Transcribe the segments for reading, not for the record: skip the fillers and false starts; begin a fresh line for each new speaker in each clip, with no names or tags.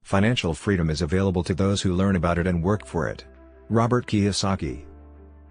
Financial freedom is available to those who learn about it and work for it. Robert Kiyosaki.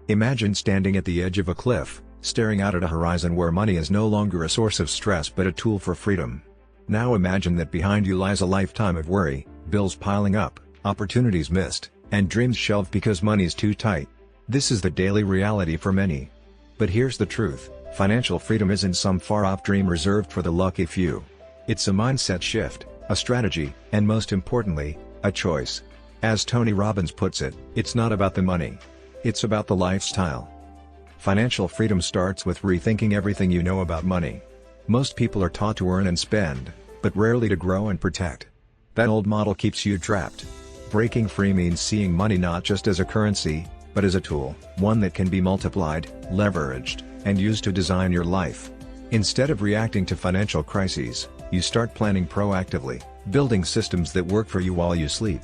Imagine standing at the edge of a cliff, staring out at a horizon where money is no longer a source of stress but a tool for freedom. Now imagine that behind you lies a lifetime of worry, bills piling up, opportunities missed, and dreams shelved because money's too tight. This is the daily reality for many. But here's the truth, financial freedom isn't some far-off dream reserved for the lucky few. It's a mindset shift, a strategy, and most importantly, a choice. As Tony Robbins puts it, it's not about the money. It's about the lifestyle. Financial freedom starts with rethinking everything you know about money. Most people are taught to earn and spend, but rarely to grow and protect. That old model keeps you trapped. Breaking free means seeing money not just as a currency, but as a tool, one that can be multiplied, leveraged, and used to design your life. Instead of reacting to financial crises, you start planning proactively, building systems that work for you while you sleep.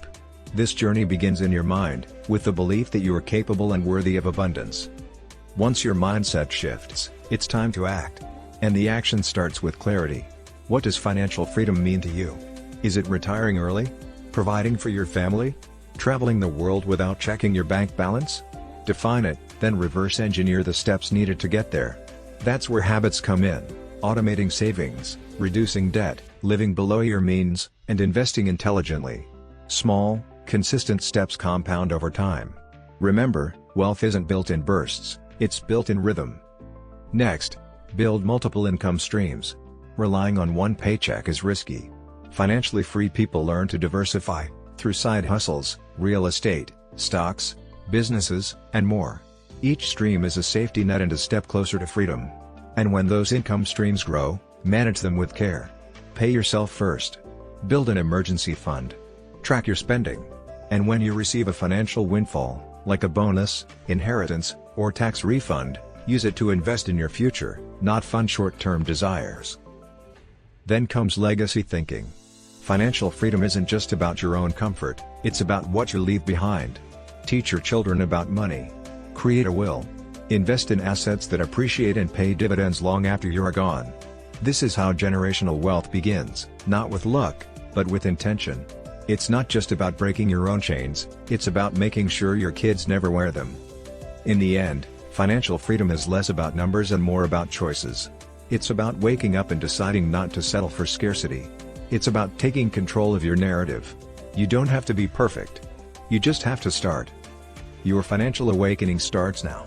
This journey begins in your mind, with the belief that you are capable and worthy of abundance. Once your mindset shifts, it's time to act. And the action starts with clarity. What does financial freedom mean to you? Is it retiring early? Providing for your family? Traveling the world without checking your bank balance? Define it, then reverse engineer the steps needed to get there. That's where habits come in: automating savings, reducing debt, living below your means, and investing intelligently. Small, consistent steps compound over time. Remember, wealth isn't built in bursts, it's built in rhythm. Next, build multiple income streams. Relying on one paycheck is risky. Financially free people learn to diversify, through side hustles, real estate, stocks, businesses, and more. Each stream is a safety net and a step closer to freedom. And when those income streams grow, manage them with care. Pay yourself first. Build an emergency fund. Track your spending. And when you receive a financial windfall, like a bonus, inheritance, or tax refund, use it to invest in your future, not fund short-term desires. Then comes legacy thinking. Financial freedom isn't just about your own comfort, it's about what you leave behind. Teach your children about money. Create a will. Invest in assets that appreciate and pay dividends long after you're gone. This is how generational wealth begins, not with luck, but with intention. It's not just about breaking your own chains, it's about making sure your kids never wear them. In the end, financial freedom is less about numbers and more about choices. It's about waking up and deciding not to settle for scarcity. It's about taking control of your narrative. You don't have to be perfect. You just have to start. Your financial awakening starts now.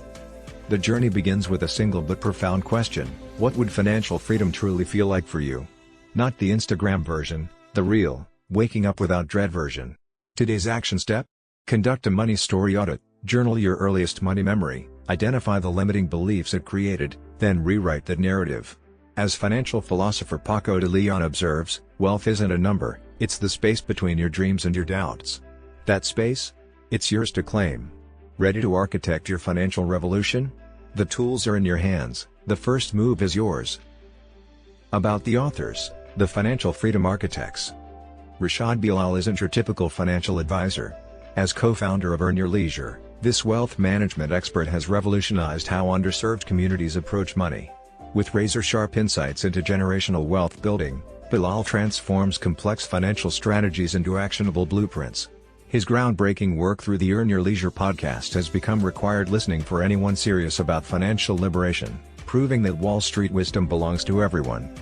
The journey begins with a single but profound question: what would financial freedom truly feel like for you? Not the Instagram version, the real, waking up without dread version. Today's action step? Conduct a money story audit, journal your earliest money memory, identify the limiting beliefs it created, then rewrite that narrative. As financial philosopher Paco de Leon observes, wealth isn't a number, it's the space between your dreams and your doubts. That space? It's yours to claim. Ready to architect your financial revolution? The tools are in your hands, the first move is yours. About the authors, the Financial Freedom Architects. Rashad Bilal isn't your typical financial advisor. As co-founder of Earn Your Leisure, this wealth management expert has revolutionized how underserved communities approach money. With razor-sharp insights into generational wealth building, Bilal transforms complex financial strategies into actionable blueprints. His groundbreaking work through the Earn Your Leisure podcast has become required listening for anyone serious about financial liberation, proving that Wall Street wisdom belongs to everyone.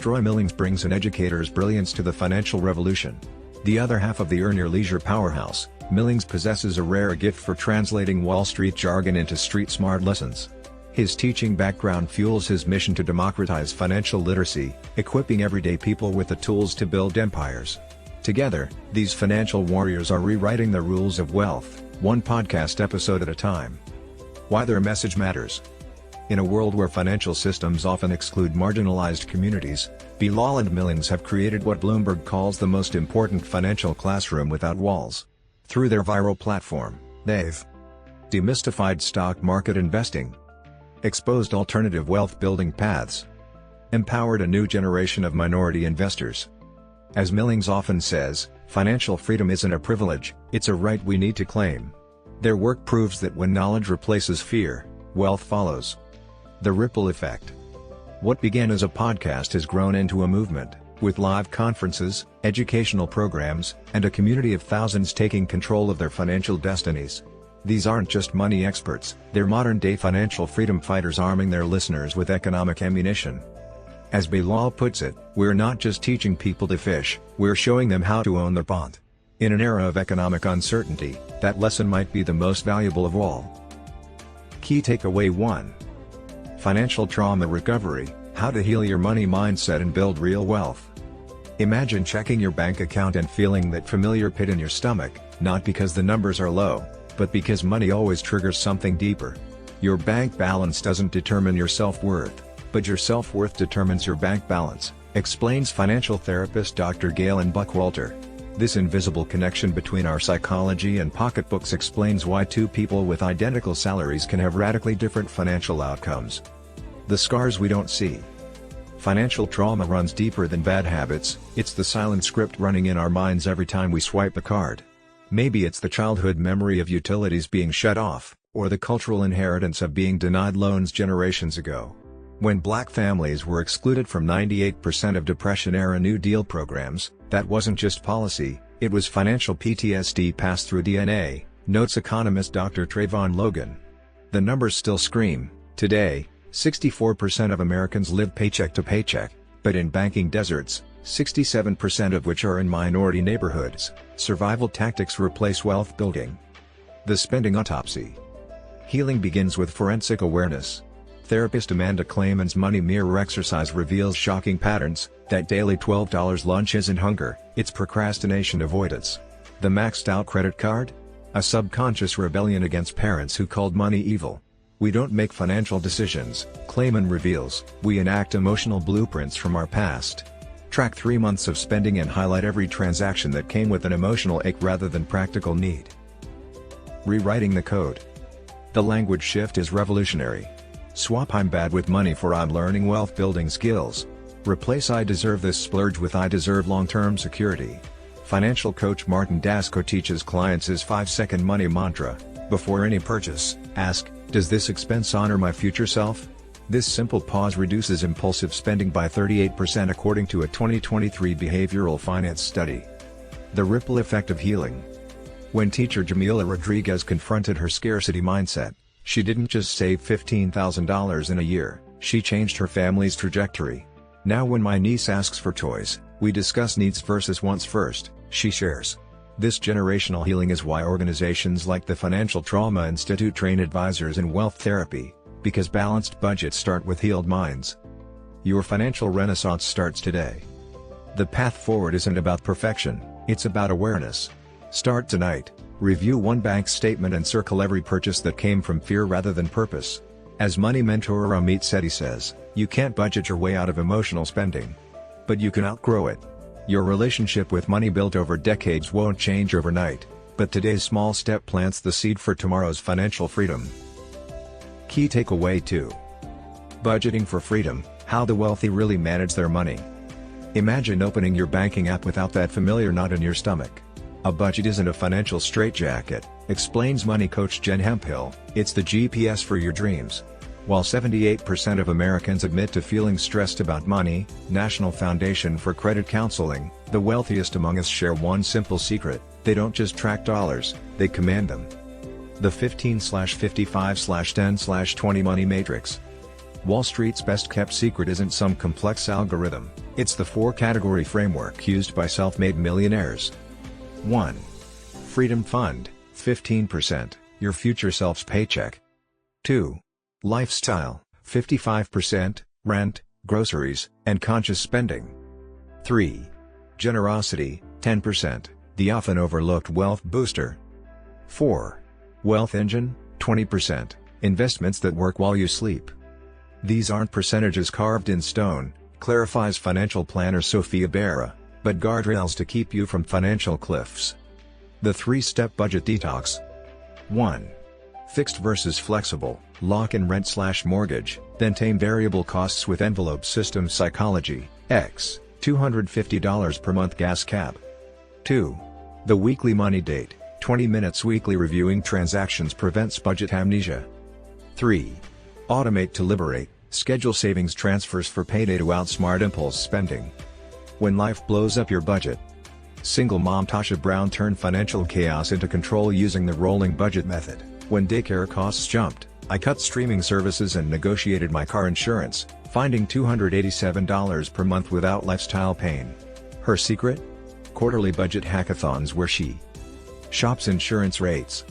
Troy Millings brings an educator's brilliance to the financial revolution. The other half of the Earn Your Leisure powerhouse, Millings possesses a rare gift for translating Wall Street jargon into street-smart lessons. His teaching background fuels his mission to democratize financial literacy, equipping everyday people with the tools to build empires. Together, these financial warriors are rewriting the rules of wealth, one podcast episode at a time. Why their message matters. In a world where financial systems often exclude marginalized communities, Bilal and Millings have created what Bloomberg calls the most important financial classroom without walls. Through their viral platform, they've demystified stock market investing, exposed alternative wealth-building paths, empowered a new generation of minority investors. As Millings often says, financial freedom isn't a privilege, it's a right we need to claim. Their work proves that when knowledge replaces fear, wealth follows. The ripple effect. What began as a podcast has grown into a movement, with live conferences, educational programs, and a community of thousands taking control of their financial destinies. These aren't just money experts, they're modern-day financial freedom fighters arming their listeners with economic ammunition. As Bilal puts it, we're not just teaching people to fish, we're showing them how to own their pond. In an era of economic uncertainty, that lesson might be the most valuable of all. Key Takeaway 1. Financial Trauma Recovery: How to Heal Your Money Mindset and Build Real Wealth. Imagine checking your bank account and feeling that familiar pit in your stomach, not because the numbers are low, but because money always triggers something deeper. Your bank balance doesn't determine your self-worth, but your self-worth determines your bank balance, explains financial therapist Dr. Galen Buckwalter. This invisible connection between our psychology and pocketbooks explains why two people with identical salaries can have radically different financial outcomes. The scars we don't see. Financial trauma runs deeper than bad habits, it's the silent script running in our minds every time we swipe the card. Maybe it's the childhood memory of utilities being shut off, or the cultural inheritance of being denied loans generations ago. When black families were excluded from 98% of Depression-era New Deal programs, that wasn't just policy, it was financial PTSD passed through DNA, notes economist Dr. Trayvon Logan. The numbers still scream. Today, 64% of Americans live paycheck to paycheck, but in banking deserts, 67% of which are in minority neighborhoods, survival tactics replace wealth building. The Spending Autopsy. Healing begins with forensic awareness. Therapist Amanda Clayman's money mirror exercise reveals shocking patterns: that daily $12 lunch isn't hunger, it's procrastination avoidance. The maxed out credit card? A subconscious rebellion against parents who called money evil. We don't make financial decisions, Clayman reveals, we enact emotional blueprints from our past. Track 3 months of spending and highlight every transaction that came with an emotional ache rather than practical need. Rewriting the code. The language shift is revolutionary. Swap "I'm bad with money" for "I'm learning wealth building skills." Replace "I deserve this splurge" with "I deserve long-term security." Financial coach Martin Dasko teaches clients his 5-second money mantra. Before any purchase, ask, "Does this expense honor my future self?" This simple pause reduces impulsive spending by 38% according to a 2023 behavioral finance study. The ripple effect of healing. When teacher Jamila Rodriguez confronted her scarcity mindset, she didn't just save $15,000 in a year, she changed her family's trajectory. Now when my niece asks for toys, we discuss needs versus wants first, she shares. This generational healing is why organizations like the Financial Trauma Institute train advisors in wealth therapy, because balanced budgets start with healed minds. Your financial renaissance starts today. The path forward isn't about perfection, it's about awareness. Start tonight. Review one bank statement and circle every purchase that came from fear rather than purpose. As money mentor Amit Sethi says, you can't budget your way out of emotional spending. But you can outgrow it. Your relationship with money built over decades won't change overnight, but today's small step plants the seed for tomorrow's financial freedom. Key Takeaway 2. Budgeting for Freedom: How the Wealthy Really Manage Their Money. Imagine opening your banking app without that familiar knot in your stomach. A budget isn't a financial straitjacket, explains money coach Jen Hemphill, it's the GPS for your dreams. While 78% of Americans admit to feeling stressed about money, National Foundation for Credit Counseling, the wealthiest among us share one simple secret: they don't just track dollars, they command them. The 15/55/10/20 Money Matrix. Wall Street's best-kept secret isn't some complex algorithm, it's the 4-category framework used by self-made millionaires. 1. Freedom Fund, 15%, your future self's paycheck. 2. Lifestyle, 55%, rent, groceries, and conscious spending. 3. Generosity, 10%, the often overlooked wealth booster. 4. Wealth Engine, 20%, investments that work while you sleep. These aren't percentages carved in stone, clarifies financial planner Sophia Berra, but guardrails to keep you from financial cliffs. The 3-step budget detox. 1. Fixed versus flexible: lock in rent/mortgage, then tame variable costs with envelope system psychology, X, $250 per month gas cap. 2. The weekly money date: 20 minutes weekly reviewing transactions prevents budget amnesia. 3. Automate to liberate: schedule savings transfers for payday to outsmart impulse spending. When life blows up your budget. Single mom Tasha Brown turned financial chaos into control using the rolling budget method. When daycare costs jumped, I cut streaming services and negotiated my car insurance, finding $287 per month without lifestyle pain. Her secret? Quarterly budget hackathons where she shops insurance rates,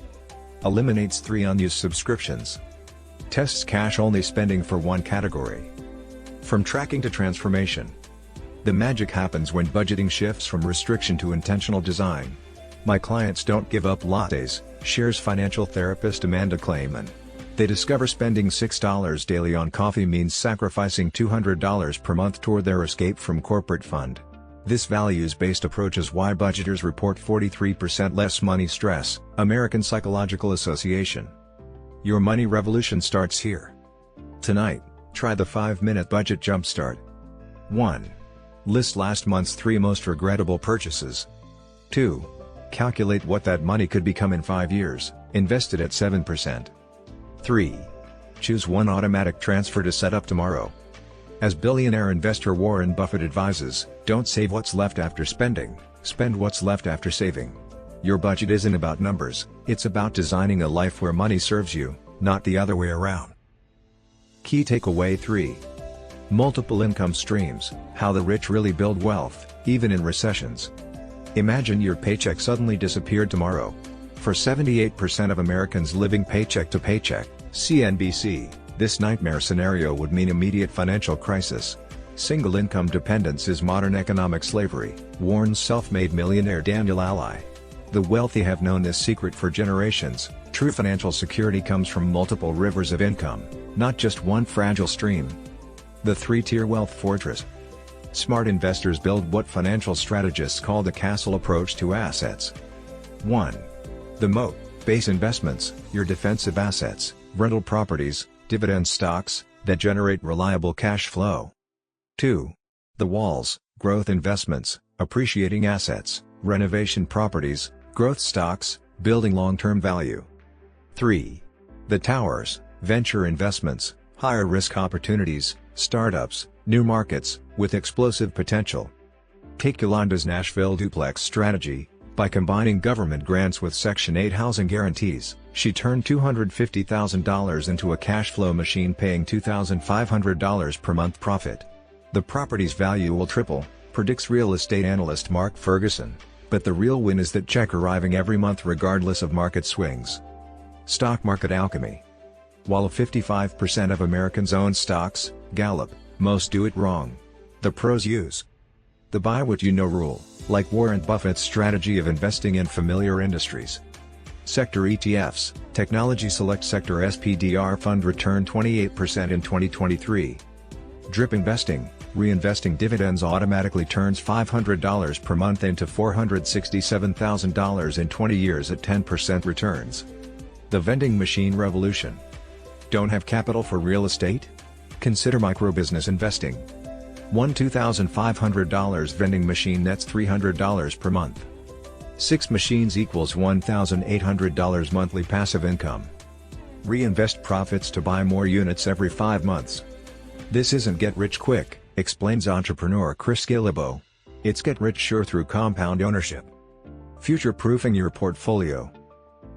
eliminates 3 unused subscriptions, tests cash-only spending for one category. From tracking to transformation. The magic happens when budgeting shifts from restriction to intentional design. My clients don't give up lattes, shares financial therapist Amanda 𝐂𝐿𝐴. They discover spending $6 daily on coffee means sacrificing $200 per month toward their escape from corporate fund. This values-based approach is why budgeters report 43% less money stress, American Psychological Association. Your money revolution starts here. Tonight, try the 5-minute budget jumpstart. 1. List last month's 3 most regrettable purchases. 2. Calculate what that money could become in 5 years, invested at 7%. 3. Choose one automatic transfer to set up tomorrow. As billionaire investor Warren Buffett advises, don't save what's left after spending, spend what's left after saving. Your budget isn't about numbers, it's about designing a life where money serves you, not the other way around. Key takeaway 3. Multiple income streams, how the rich really build wealth, even in recessions. Imagine your paycheck suddenly disappeared tomorrow. For 78% of Americans living paycheck to paycheck, CNBC, this nightmare scenario would mean immediate financial crisis. Single income dependence is modern economic slavery, warns self-made millionaire Daniel Ally. The wealthy have known this secret for generations. True financial security comes from multiple rivers of income, not just one fragile stream. The 3-tier wealth fortress. Smart investors build what financial strategists call the castle approach to assets. 1. The moat, base investments, your defensive assets, rental properties, dividend stocks, that generate reliable cash flow. 2. The walls, growth investments, appreciating assets, renovation properties, growth stocks, building long-term value. 3. The towers, venture investments, higher risk opportunities, startups, new markets, with explosive potential. Take Yolanda's Nashville duplex strategy. By combining government grants with Section 8 housing guarantees, she turned $250,000 into a cash flow machine paying $2,500 per month profit. The property's value will triple, predicts real estate analyst Mark Ferguson, but the real win is that check arriving every month regardless of market swings. Stock market alchemy. While 55% of Americans own stocks, Gallup, most do it wrong. The pros use the buy what you know rule, like Warren Buffett's strategy of investing in familiar industries. Sector ETFs, Technology Select Sector SPDR Fund returned 28% in 2023. Drip investing, reinvesting dividends automatically turns $500 per month into $467,000 in 20 years at 10% returns. The vending machine revolution. Don't have capital for real estate? Consider microbusiness investing. One $2,500 vending machine nets $300 per month. 6 machines equals $1,800 monthly passive income. Reinvest profits to buy more units every 5 months. This isn't get rich quick, explains entrepreneur Chris Guillebeau. It's get rich sure through compound ownership. Future-proofing your portfolio.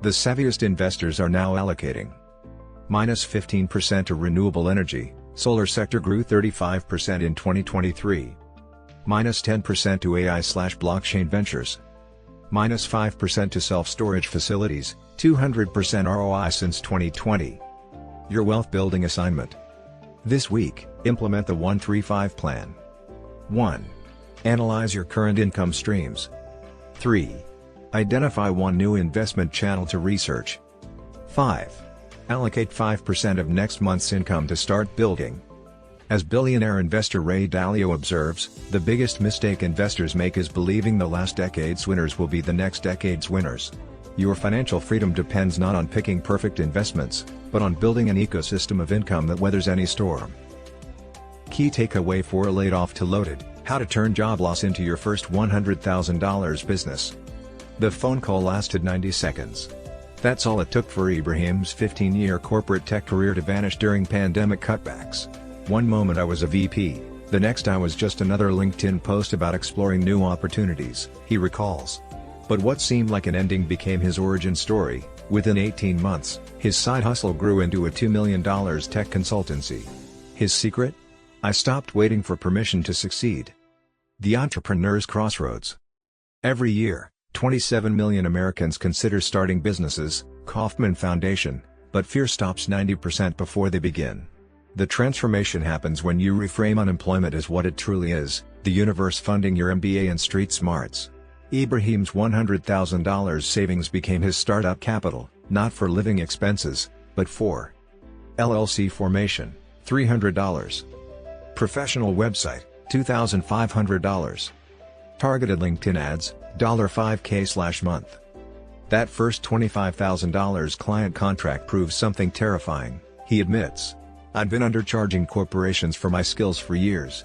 The savviest investors are now allocating -15% to renewable energy. Solar sector grew 35% in 2023. -10% to AI/blockchain ventures. -5% to self-storage facilities, 200% ROI since 2020. Your wealth building assignment. This week, implement the 1-3-5 plan. 1. Analyze your current income streams. 3. Identify one new investment channel to research. 5. Allocate 5% of next month's income to start building. As billionaire investor Ray Dalio observes, the biggest mistake investors make is believing the last decade's winners will be the next decade's winners. Your financial freedom depends not on picking perfect investments, but on building an ecosystem of income that weathers any storm. Key takeaway 4 laid off to loaded, how to turn job loss into your first $100,000 business. The phone call lasted 90 seconds. That's all it took for Ibrahim's 15-year corporate tech career to vanish during pandemic cutbacks. One moment I was a VP. The next I was just another LinkedIn post about exploring new opportunities, he recalls. But what seemed like an ending became his origin story. Within 18 months, his side hustle grew into a $2 million tech consultancy. His secret? I stopped waiting for permission to succeed. The entrepreneur's crossroads. Every year, 27 million Americans consider starting businesses, Kauffman Foundation, but fear stops 90% before they begin. The transformation happens when you reframe unemployment as what it truly is, the universe funding your MBA and street smarts. Ibrahim's $100,000 savings became his startup capital, not for living expenses, but for LLC formation, $300. Professional website, $2,500. Targeted LinkedIn ads, $5K/month. That first $25,000 client contract proves something terrifying, he admits. I'd been undercharging corporations for my skills for years.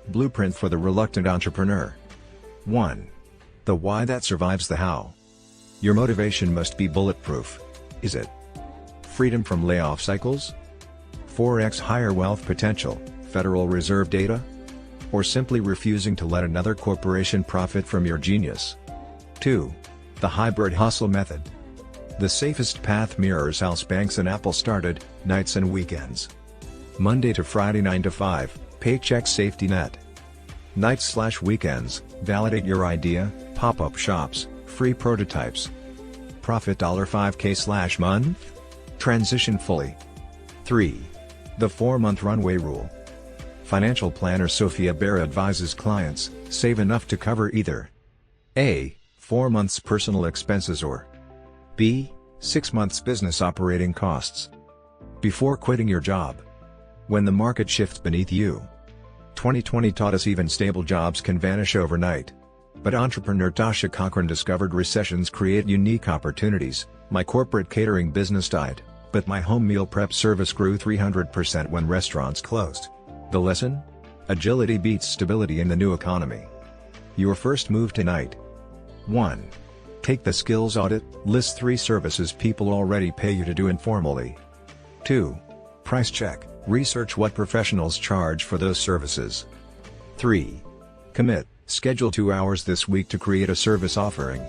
Blueprint for the reluctant entrepreneur. 1. The why that survives the how. Your motivation must be bulletproof. Is it freedom from layoff cycles? 4x higher wealth potential, Federal Reserve data? Or simply refusing to let another corporation profit from your genius? 2. The hybrid hustle method. The safest path mirrors how banks and Apple started, nights and weekends. Monday to Friday 9 to 5, paycheck safety net. Nights/weekends, validate your idea, pop-up shops, free prototypes. Profit $5K/month? Transition fully. 3. The 4-month runway rule. Financial planner Sophia Bear advises clients, save enough to cover either A. 4 months personal expenses or B. 6 months business operating costs. Before quitting your job. When the market shifts beneath you. 2020 taught us even stable jobs can vanish overnight. But entrepreneur Tasha Cochran discovered recessions create unique opportunities. My corporate catering business died, but my home meal prep service grew 300% when restaurants closed. The lesson? Agility beats stability in the new economy. Your first move tonight. 1. Take the skills audit, list 3 services people already pay you to do informally. 2. Price check, research what professionals charge for those services. 3. Commit, schedule 2 hours this week to create a service offering.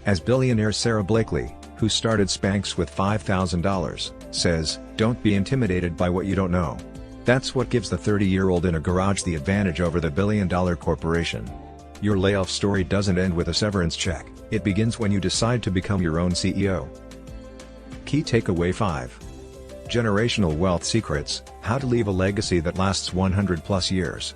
As billionaire Sarah Blakely, who started Spanx with $5,000, says, don't be intimidated by what you don't know. That's what gives the 30-year-old in a garage the advantage over the billion-dollar corporation. Your layoff story doesn't end with a severance check, it begins when you decide to become your own CEO. Key takeaway 5. Generational wealth secrets, how to leave a legacy that lasts 100+ years.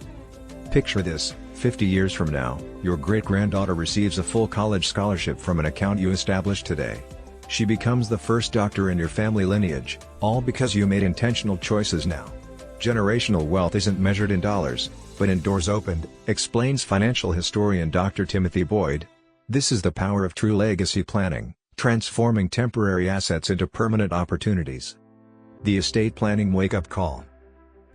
Picture this, 50 years from now, your great-granddaughter receives a full college scholarship from an account you established today. She becomes the first doctor in your family lineage, all because you made intentional choices now. Generational wealth isn't measured in dollars, but in doors opened, explains financial historian Dr. Timothy Boyd. This is the power of true legacy planning, transforming temporary assets into permanent opportunities. The estate planning wake-up call.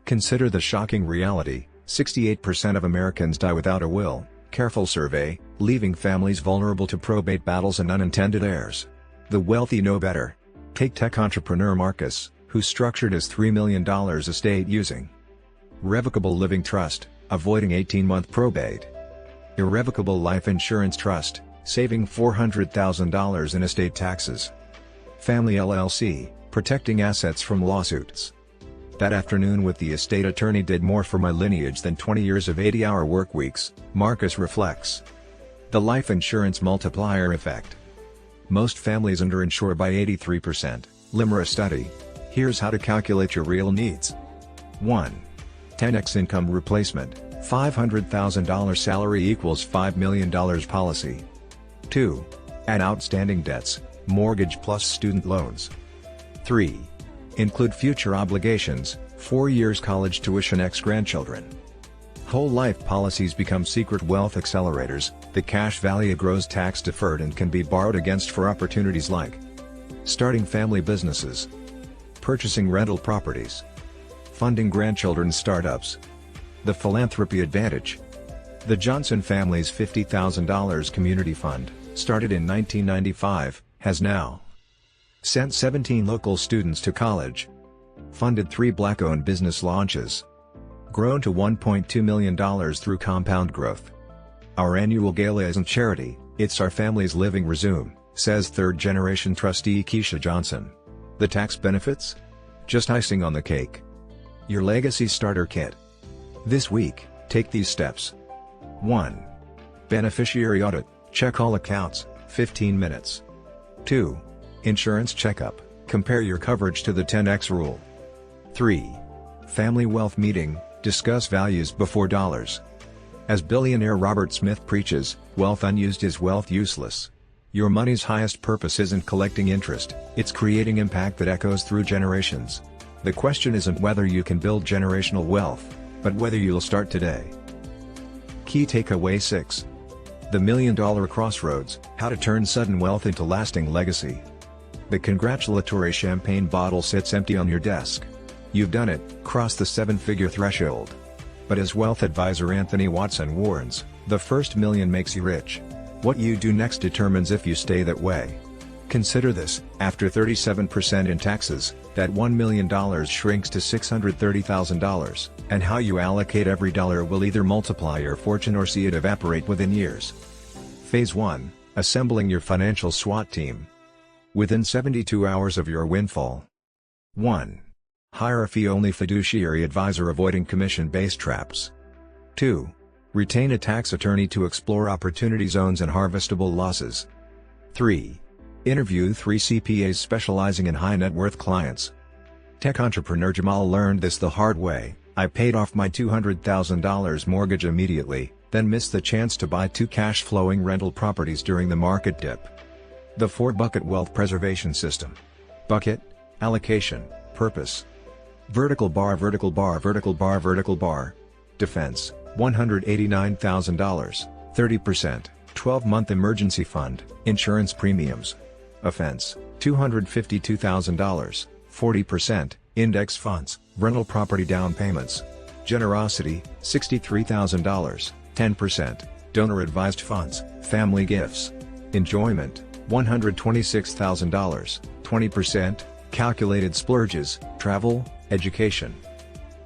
Consider the shocking reality, 68% of Americans die without a will, careful survey, leaving families vulnerable to probate battles and unintended heirs. The wealthy know better. Take tech entrepreneur Marcus, who structured his $3 million estate using Revocable Living Trust, avoiding 18-month probate. Irrevocable Life Insurance Trust, saving $400,000 in estate taxes. Family LLC, protecting assets from lawsuits. That afternoon with the estate attorney did more for my lineage than 20 years of 80-hour work weeks, Marcus reflects. The life insurance multiplier effect. Most families underinsure by 83%, LIMRA study. Here's how to calculate your real needs. 1. 10x income replacement, $500,000 salary equals $5 million policy. 2. Add outstanding debts, mortgage plus student loans. 3. Include future obligations, 4 years college tuition ex-grandchildren. Whole life policies become secret wealth accelerators, the cash value grows tax-deferred and can be borrowed against for opportunities like starting family businesses, purchasing rental properties, funding grandchildren's startups. The philanthropy advantage. The Johnson family's $50,000 community fund, started in 1995, has now sent 17 local students to college, funded 3 Black-owned business launches, grown to $1.2 million through compound growth. Our annual gala isn't charity, it's our family's living resume, says third-generation trustee Keisha Johnson. The tax benefits? Just icing on the cake. Your Legacy Starter Kit. This week, take these steps. 1. Beneficiary Audit, check all accounts, 15 minutes. 2. Insurance Checkup, compare your coverage to the 10x rule. 3. Family Wealth Meeting, discuss values before dollars. As billionaire Robert Smith preaches, wealth unused is wealth useless. Your money's highest purpose isn't collecting interest, it's creating impact that echoes through generations. The question isn't whether you can build generational wealth, but whether you'll start today. Key Takeaway 6. The $1 Million Crossroads, How to Turn Sudden Wealth into Lasting Legacy. The congratulatory champagne bottle sits empty on your desk. You've done it, crossed the seven-figure threshold. But as wealth advisor Anthony Watson warns, the first million makes you rich. What you do next determines if you stay that way. Consider this: after 37% in taxes, that $1 million shrinks to $630,000, and how you allocate every dollar will either multiply your fortune or see it evaporate within years. Phase 1: Assembling your financial SWAT team. Within 72 hours of your windfall. 1. Hire a fee-only fiduciary advisor avoiding commission-based traps. 2. Retain a tax attorney to explore opportunity zones and harvestable losses. 3. Interview 3 CPAs specializing in high-net-worth clients. Tech entrepreneur Jamal learned this the hard way. I paid off my $200,000 mortgage immediately, then missed the chance to buy 2 cash-flowing rental properties during the market dip. The 4-bucket wealth preservation system. Bucket, allocation, purpose. Vertical bar, vertical bar, vertical bar, vertical bar. Defense, $189,000, 30%, 12-month emergency fund, insurance premiums. Offense, $252,000, 40%, index funds, rental property down payments. Generosity, $63,000, 10%, donor-advised funds, family gifts. Enjoyment, $126,000, 20%, calculated splurges, travel, education.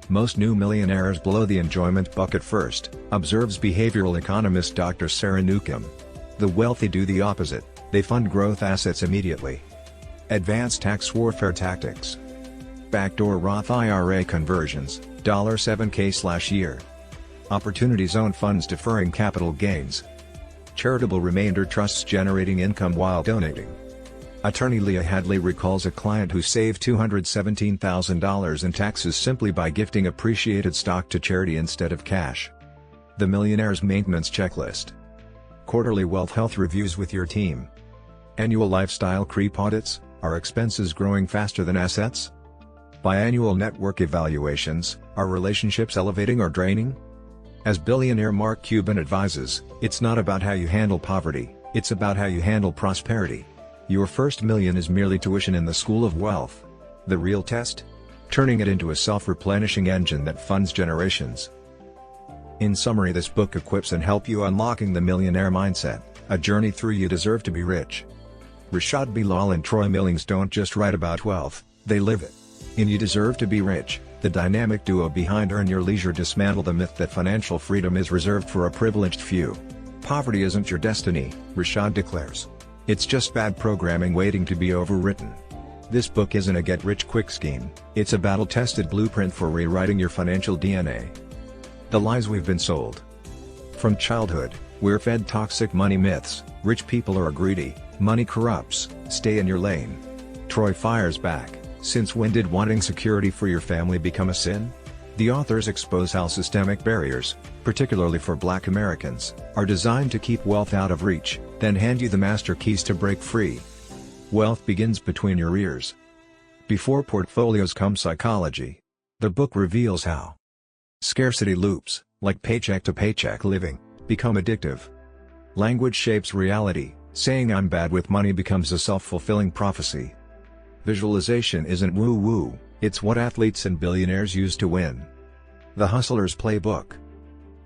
Most new millionaires blow the enjoyment bucket first, observes behavioral economist Dr. Sarah Newcomb. The wealthy do the opposite, they fund growth assets immediately. Advanced tax warfare tactics. Backdoor Roth IRA conversions, $7K/year. Opportunity zone funds deferring capital gains. Charitable remainder trusts generating income while donating. Attorney Leah Hadley recalls a client who saved $217,000 in taxes simply by gifting appreciated stock to charity instead of cash. The Millionaire's Maintenance Checklist. Quarterly wealth health reviews with your team. Annual lifestyle creep audits. Are expenses growing faster than assets? Biannual network evaluations. Are relationships elevating or draining? As billionaire Mark Cuban advises, it's not about how you handle poverty, it's about how you handle prosperity. Your first million is merely tuition in the school of wealth. The real test? Turning it into a self-replenishing engine that funds generations. In summary, this book equips and helps you unlocking the millionaire mindset, a journey through You Deserve to Be Rich. Rashad Bilal and Troy Millings don't just write about wealth, they live it. In You Deserve to Be Rich, the dynamic duo behind Earn Your Leisure dismantle the myth that financial freedom is reserved for a privileged few. Poverty isn't your destiny, Rashad declares. It's just bad programming waiting to be overwritten. This book isn't a get-rich-quick scheme, it's a battle-tested blueprint for rewriting your financial DNA. The lies we've been sold. From childhood, we're fed toxic money myths: rich people are greedy, money corrupts, stay in your lane. Troy fires back: since when did wanting security for your family become a sin? The authors expose how systemic barriers, particularly for Black Americans, are designed to keep wealth out of reach, then hand you the master keys to break free. Wealth begins between your ears. Before portfolios come psychology. The book reveals how scarcity loops, like paycheck-to-paycheck living, become addictive. Language shapes reality. Saying I'm bad with money becomes a self-fulfilling prophecy. Visualization isn't woo-woo, it's what athletes and billionaires use to win. The Hustler's Playbook.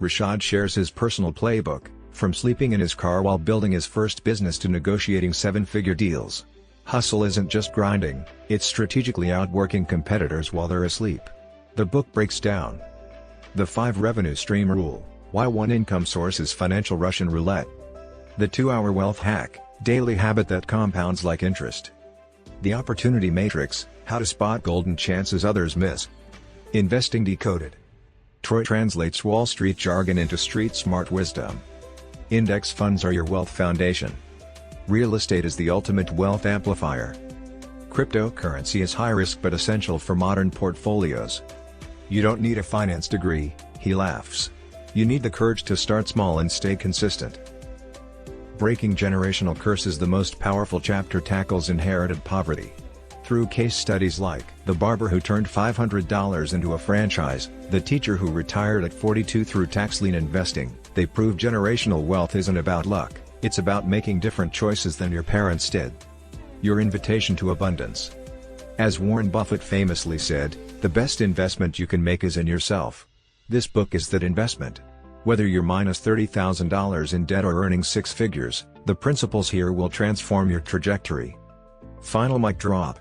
Rashad shares his personal playbook, from sleeping in his car while building his first business to negotiating 7-figure deals. Hustle isn't just grinding, it's strategically outworking competitors while they're asleep. The book breaks down The 5 Revenue Stream Rule, Why One Income Source is Financial Russian Roulette. The 2-Hour Wealth Hack, Daily Habit that Compounds Like Interest. The Opportunity Matrix, How to Spot Golden Chances Others Miss. Investing Decoded. Troy translates Wall Street jargon into street-smart wisdom. Index funds are your wealth foundation. Real estate is the ultimate wealth amplifier. Cryptocurrency is high risk but essential for modern portfolios. You don't need a finance degree, he laughs. You need the courage to start small and stay consistent. Breaking Generational Curses. The most powerful chapter tackles inherited poverty. Through case studies like the barber who turned $500 into a franchise, the teacher who retired at 42 through tax-lien investing, they prove generational wealth isn't about luck, it's about making different choices than your parents did. Your invitation to abundance. As Warren Buffett famously said, the best investment you can make is in yourself. This book is that investment. Whether you're minus $30,000 in debt or earning 6 figures, the principles here will transform your trajectory. Final mic drop.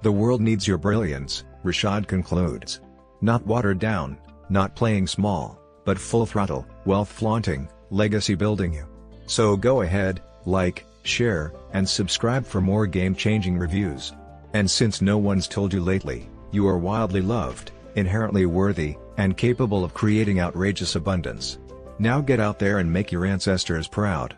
The world needs your brilliance, Rashad concludes. Not watered down, not playing small, but full throttle, wealth flaunting, legacy building you. So go ahead, like, share, and subscribe for more game-changing reviews. And since no one's told you lately, you are wildly loved, inherently worthy, and capable of creating outrageous abundance. Now get out there and make your ancestors proud.